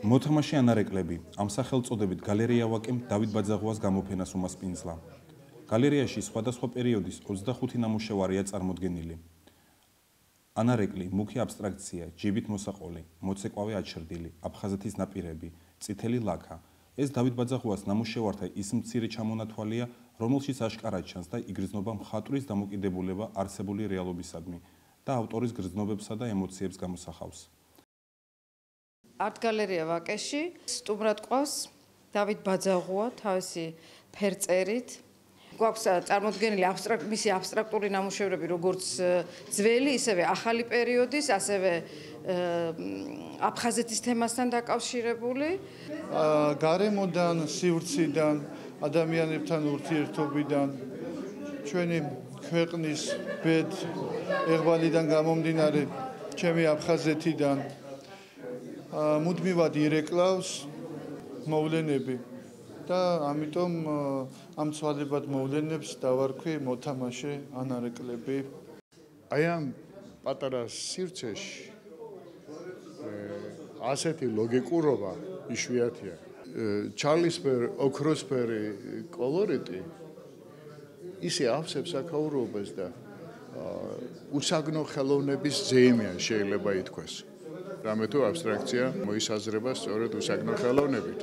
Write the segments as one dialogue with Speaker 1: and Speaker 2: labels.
Speaker 1: მოთამაშე ანარეკლები ამ სახელწოდებით გალერეა ვაკემ დავით ბაძაღუას გამოფენას უმასპინძლა. გალერეაში სხვადასხვა პერიოდის 25 ნამუშევარია წარმოდგენილი. ანარეკლი, მუქი აბსტრაქცია, ჯიბით მოსაყოლი, მოცეკვავე აჩრდილი, აფხაზეთის ნაპირები, წითელი ლაქა. ეს დავით ბაძაღუას ნამუშევართა ის მცირე ჩამონათვალია, რომელშიც აშკარად ჩანს და იგრძნობა მხატვრის დამოკიდებულება არსებული რეალობისადმი და ავტორის გრძნობებსა და ემოციებს გამოსახავს.
Speaker 2: Art გალერეა ვაკეში სტუმრად ყავს დავით ბაძაღუა თავისი ფერწერით. გვაქვს წარმოდგენილი მისი აბსტრაქტული ნამუშევრები, როგორც ძველი, ისევე ახალი პერიოდის, ასევე აფხაზეთის თემასთან დაკავშირებული.
Speaker 3: გარემოდან, სივრციდან, ადამიანებთან ურთიერთობიდან, ჩვენი ქვეყნის ბედ ეღვალიდან გამომდინარე, ჩემი აფხაზეთიდან მუდმივად ირეკლავს მოვლენები და ამიტომ ამ ცვალებად მოვლენებს დავარქვი მოთამაშე ანარეკლები.
Speaker 4: აი ამ პატარა სივრცეში ასეთი ლოგიკურობა იშვიათია. ჩარლისფერ ოქროსფერი კოლორიტი ისე ავსებს აქაურობას და უსაგნო ხელოვნების ზეიმია შეიძლება ითქვას. რამე თუ აბსტრაქცია მოისაზრება სწორედ უსაგნო ხელოვნებით.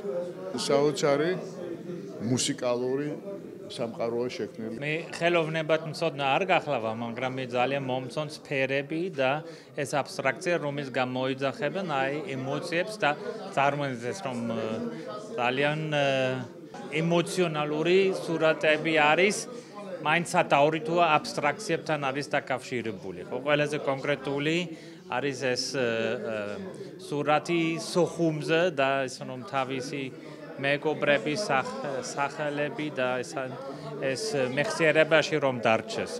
Speaker 4: საოცარი მუსიკალური სამყაროა შექმნილი.
Speaker 5: მე ხელოვნებად მცოდნა არ გახლავა, მაგრამ მე ძალიან მომწონს ფერები და ეს აბსტრაქცია, რომელიც გამოიძახებენ აი ემოციებს და წარმოიდგინეთ, რომ ძალიან ემოციონალური სურათები არის. მაინც სათაური თუ აბსტრაქციებთან არის დაკავშირებული. ხო, ყველაზე კონკრეტული არის ეს სურათი სოხუმზე და ის რომ თავისი მეგობრების სახელები და ეს მეხსიერებაში რომ დარჩეს.